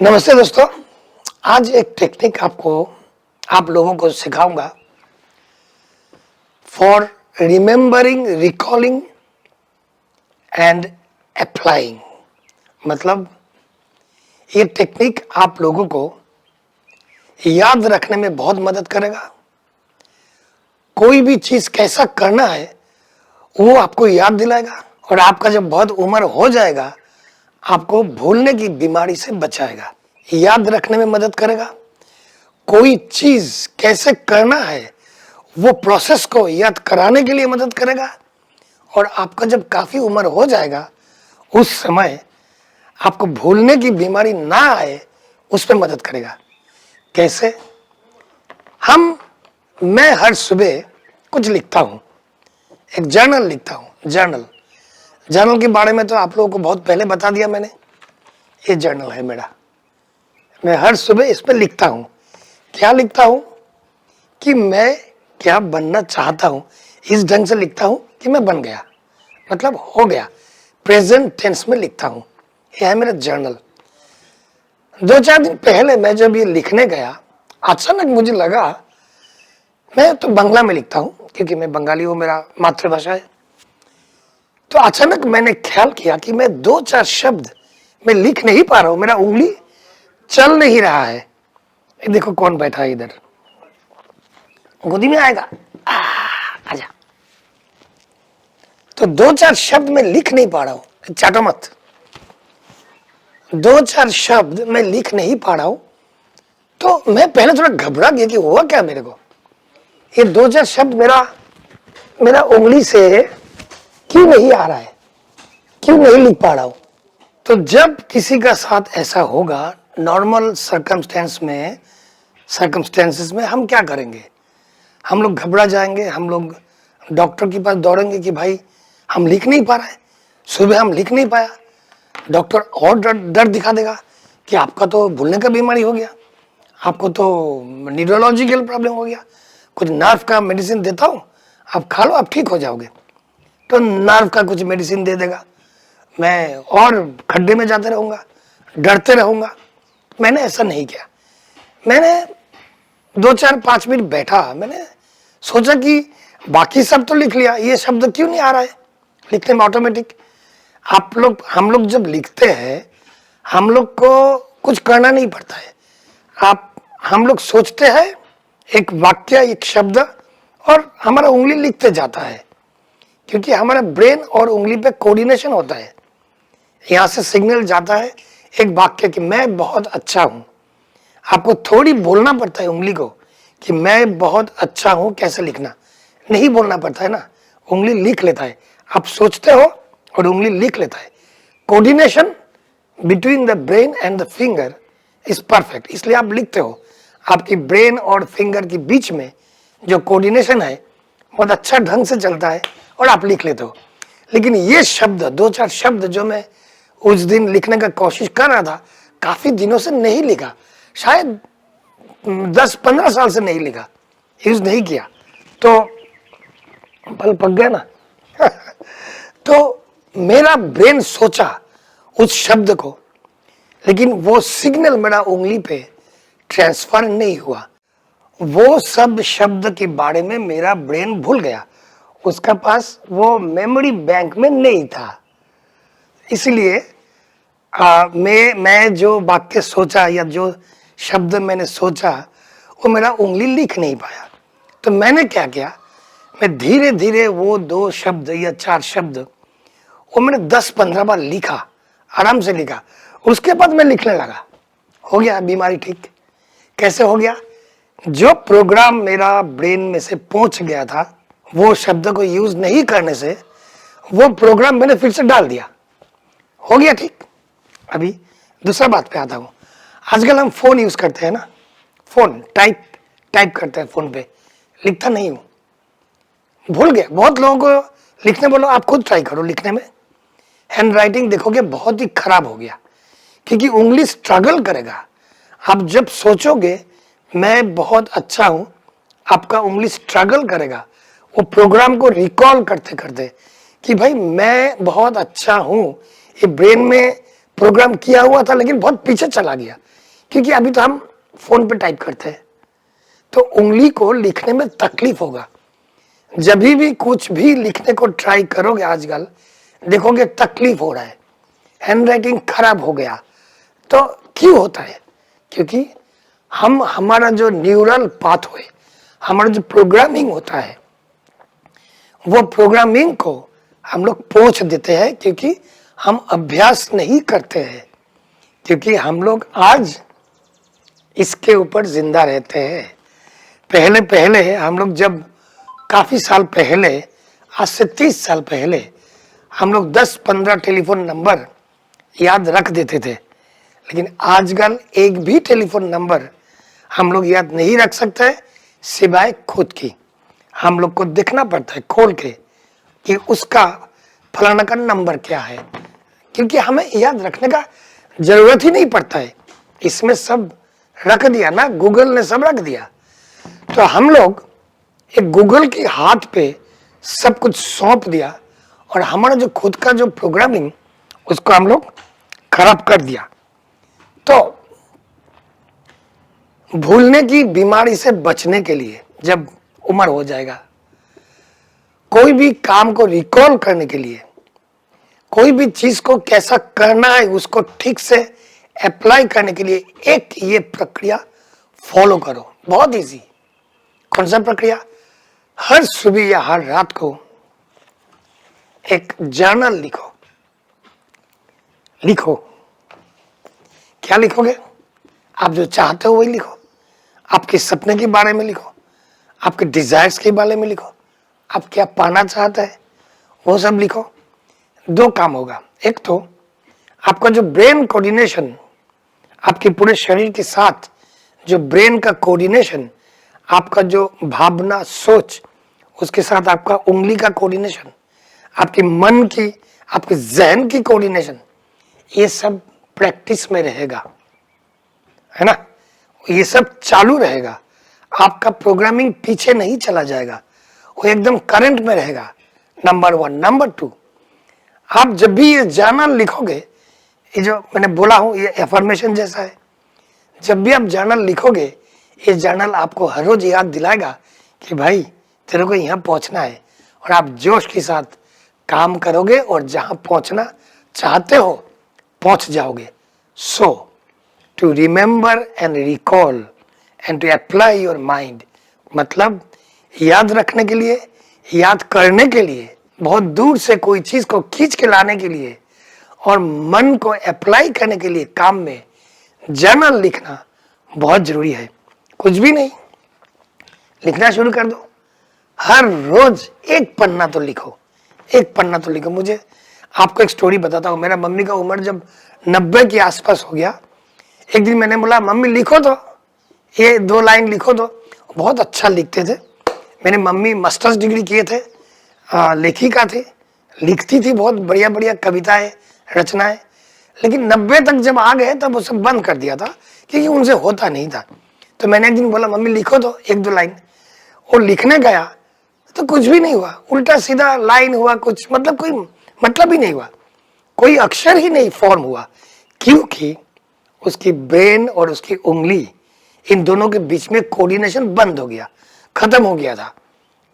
नमस्ते दोस्तों। आज एक टेक्निक आप लोगों को सिखाऊंगा for remembering, recalling and applying. मतलब ये टेक्निक आप लोगों को याद रखने में बहुत मदद करेगा। कोई भी चीज कैसा करना है वो आपको याद दिलाएगा और आपका जब बहुत उम्र हो जाएगा आपको भूलने की बीमारी से बचाएगा। याद रखने में मदद करेगा। कोई चीज कैसे करना है वो प्रोसेस को याद कराने के लिए मदद करेगा और आपका जब काफी उम्र हो जाएगा उस समय आपको भूलने की बीमारी ना आए उस पर मदद करेगा। कैसे? मैं हर सुबह कुछ लिखता हूं, एक जर्नल लिखता हूं। जर्नल के बारे में तो आप लोगों को बहुत पहले बता दिया मैंने। ये जर्नल है मेरा। मैं हर सुबह इस पर लिखता हूं। क्या लिखता हूं? कि मैं क्या बनना चाहता हूं। इस ढंग से लिखता हूं कि मैं बन गया, मतलब हो गया। प्रेजेंट टेंस में लिखता हूं। यह है मेरा जर्नल। 2-4 दिन पहले मैं जब ये लिखने गया अचानक मुझे लगा, मैं तो बांग्ला में लिखता हूं क्योंकि मैं बंगाली हूं, मेरा मातृभाषा है। तो अचानक मैंने ख्याल किया कि मैं 2-4 शब्द मैं लिख नहीं पा रहा हूं, मेरा उंगली चल नहीं रहा है। देखो कौन बैठा है इधर, गोदी में आएगा, आजा। तो 2-4 शब्द मैं लिख नहीं पा रहा हूं। चाटो मत। 2-4 शब्द मैं लिख नहीं पा रहा हूं। तो मैं पहले थोड़ा घबरा गया कि हुआ क्या मेरे को। ये 2-4 शब्द मेरा उंगली से क्यों नहीं आ रहा है, क्यों नहीं लिख पा रहा हूं। तो जब किसी का साथ ऐसा होगा नॉर्मल सर्कमस्टेंसेस में हम क्या करेंगे? हम लोग घबरा जाएंगे, हम लोग डॉक्टर के पास दौड़ेंगे कि भाई हम लिख नहीं पा रहे, सुबह हम लिख नहीं पाया। डॉक्टर और डर दिखा देगा कि आपका तो भूलने का बीमारी हो गया, आपको तो न्यूरोलॉजिकल प्रॉब्लम हो गया, कुछ नर्व का मेडिसिन देता हूँ, आप खा लो, आप ठीक हो जाओगे। तो नर्व का कुछ मेडिसिन दे देगा। मैं और खड्डे में जाते रहूँगा, डरते रहूँगा। मैंने ऐसा नहीं किया। मैंने 2-4-5 मिनट बैठा, मैंने सोचा कि बाकी सब तो लिख लिया, ये शब्द क्यों नहीं आ रहा है लिखने में ऑटोमेटिक। हम लोग जब लिखते हैं हम लोग को कुछ करना नहीं पड़ता है। हम लोग सोचते हैं एक वाक्य, एक शब्द, और हमारा उंगली लिखते जाता है क्योंकि हमारा ब्रेन और उंगली पे कोऑर्डिनेशन होता है। यहां से सिग्नल जाता है एक वाक्य कि मैं बहुत अच्छा हूं। आपको थोड़ी बोलना पड़ता है उंगली को कि मैं बहुत अच्छा हूं। कैसे लिखना नहीं बोलना पड़ता है ना, उंगली लिख लेता है। आप सोचते हो और उंगली लिख लेता है। Coordination between the brain and the finger is perfect, इसलिए आप लिखते हो। आपकी ब्रेन और फिंगर के बीच में जो कोऑर्डिनेशन है बहुत अच्छा ढंग से चलता है और आप लिख लेते हो। लेकिन ये शब्द 2-4 शब्द जो मैं उस दिन लिखने का कोशिश कर रहा था, काफी दिनों से नहीं लिखा, शायद 10-15 साल से नहीं लिखा, यूज नहीं किया, तो पल पक गया ना। तो मेरा ब्रेन सोचा उस शब्द को, लेकिन वो सिग्नल मेरा उंगली पे ट्रांसफर नहीं हुआ। वो सब शब्द के बारे में मेरा ब्रेन भूल गया, उसका पास वो मेमोरी बैंक में नहीं था। इसलिए मैं जो वाक्य सोचा या जो शब्द मैंने सोचा वो मेरा उंगली लिख नहीं पाया। तो मैंने क्या किया, मैं धीरे धीरे वो 2 शब्द या 4 शब्द वो मैंने 10-15 बार लिखा, आराम से लिखा। उसके बाद मैं लिखने लगा, हो गया बीमारी ठीक। कैसे हो गया? जो प्रोग्राम मेरा ब्रेन में से पहुंच गया था वो शब्द को यूज नहीं करने से वो प्रोग्राम मैंने फिर से डाल दिया, हो गया ठीक। अभी दूसरा बात पे आता हूं। आजकल हम फोन यूज करते हैं ना, फोन टाइप करते हैं फोन पे, लिखता नहीं हूं, भूल गया। बहुत लोगों को लिखने बोलो, आप खुद ट्राई करो लिखने में, हैंड राइटिंग देखोगे बहुत ही खराब हो गया क्योंकि उंगली स्ट्रगल करेगा। आप जब सोचोगे मैं बहुत अच्छा हूं, आपका उंगली स्ट्रगल करेगा वो प्रोग्राम को रिकॉल करते करते कि भाई मैं बहुत अच्छा हूं। ये ब्रेन में प्रोग्राम किया हुआ था लेकिन बहुत पीछे चला गया, क्योंकि अभी तो हम फोन पे टाइप करते हैं, तो उंगली को लिखने में तकलीफ होगा। जब भी कुछ भी लिखने को ट्राई करोगे आजकल देखोगे तकलीफ हो रहा है, हैंडराइटिंग खराब हो गया। तो क्यों होता है? क्योंकि हमारा जो न्यूरल पाथवे, हमारा जो प्रोग्रामिंग होता है, वो प्रोग्रामिंग को हम लोग पोंछ देते हैं, क्योंकि हम अभ्यास नहीं करते हैं, क्योंकि हम लोग आज इसके ऊपर जिंदा रहते हैं। पहले पहले हम लोग जब काफी साल पहले, आज से 30 साल पहले, हम लोग 10-15 टेलीफोन नंबर याद रख देते थे, लेकिन आजकल एक भी टेलीफोन नंबर हम लोग याद नहीं रख सकते सिवाय खुद की। हम लोग को देखना पड़ता है खोल के कि उसका फलाना का नंबर क्या है, क्योंकि हमें याद रखने का जरूरत ही नहीं पड़ता है, इसमें सब रख दिया ना, गूगल ने सब रख दिया। तो हम लोग एक गूगल के हाथ पे सब कुछ सौंप दिया और हमारा जो खुद का जो प्रोग्रामिंग उसको हम लोग खराब कर दिया। तो भूलने की बीमारी से बचने के लिए जब उम्र हो जाएगा, कोई भी काम को रिकॉल करने के लिए, कोई भी चीज को कैसा करना है उसको ठीक से अप्लाई करने के लिए एक ये प्रक्रिया फॉलो करो, बहुत इजी। कौन सा प्रक्रिया? हर सुबह या हर रात को एक जर्नल लिखो। लिखो, क्या लिखोगे? आप जो चाहते हो वही लिखो, आपके सपने के बारे में लिखो, आपके डिजायर्स के बारे में लिखो, आप क्या पाना चाहते हैं वो सब लिखो। दो काम होगा, एक तो आपका जो ब्रेन कोऑर्डिनेशन, आपके पूरे शरीर के साथ जो ब्रेन का कोऑर्डिनेशन, आपका जो भावना सोच, उसके साथ आपका उंगली का कोऑर्डिनेशन, आपके मन की, आपके जहन की कोऑर्डिनेशन, ये सब प्रैक्टिस में रहेगा, है ना? ये सब चालू रहेगा, आपका प्रोग्रामिंग पीछे नहीं चला जाएगा, वो एकदम करंट में रहेगा। नंबर 1। नंबर 2, आप जब भी ये जर्नल लिखोगे, ये जो मैंने बोला हूं ये एफर्मेशन जैसा है, जब भी आप जर्नल लिखोगे ये जर्नल आपको हर रोज याद दिलाएगा कि भाई तेरे को यहाँ पहुंचना है, और आप जोश के साथ काम करोगे और जहां पहुंचना चाहते हो पहुंच जाओगे। So to remember and recall and to apply your mind, मतलब याद रखने के लिए, याद करने के लिए, बहुत दूर से कोई चीज को खींच के लाने के लिए और मन को अप्लाई करने के लिए काम में जर्नल लिखना बहुत जरूरी है। कुछ भी नहीं, लिखना शुरू कर दो। हर रोज एक पन्ना तो लिखो, एक पन्ना तो लिखो। मुझे आपको एक स्टोरी बताता हूँ। मेरा मम्मी का उम्र जब 90 के आसपास हो गया, एक दिन मैंने बोला मम्मी लिखो तो, ये 2 लाइन लिखो तो। बहुत अच्छा लिखते थे। मेरे मम्मी मास्टर्स डिग्री किए थे, लेखिका थी, लिखती थी बहुत बढ़िया बढ़िया कविताएं, रचनाएं, लेकिन 90 तक जब आ गए तब वो सब बंद कर दिया था, क्योंकि उनसे होता नहीं था। तो मैंने एक दिन बोला मम्मी लिखो तो 1-2 लाइन। वो लिखने गया तो कुछ भी नहीं हुआ, उल्टा सीधा लाइन हुआ, कुछ मतलब कोई मतलब ही नहीं हुआ, कोई अक्षर ही नहीं फॉर्म हुआ, क्योंकि उसकी ब्रेन और उसकी उंगली, इन दोनों के बीच में कोऑर्डिनेशन बंद हो गया, खत्म हो गया था,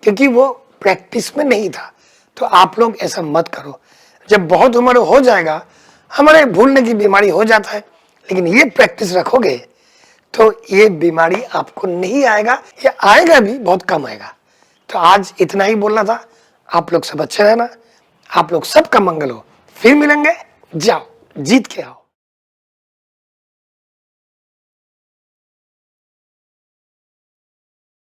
क्योंकि वो प्रैक्टिस में नहीं था। तो आप लोग ऐसा मत करो। जब बहुत उम्र हो जाएगा, हमारे भूलने की बीमारी हो जाता है, लेकिन ये प्रैक्टिस रखोगे तो ये बीमारी आपको नहीं आएगा, या आएगा भी बहुत कम आएगा। तो आज इतना ही बोलना था। आप लोग सब अच्छे रहना, आप लोग सबका मंगल हो। फिर मिलेंगे, जाओ जीत के आओ।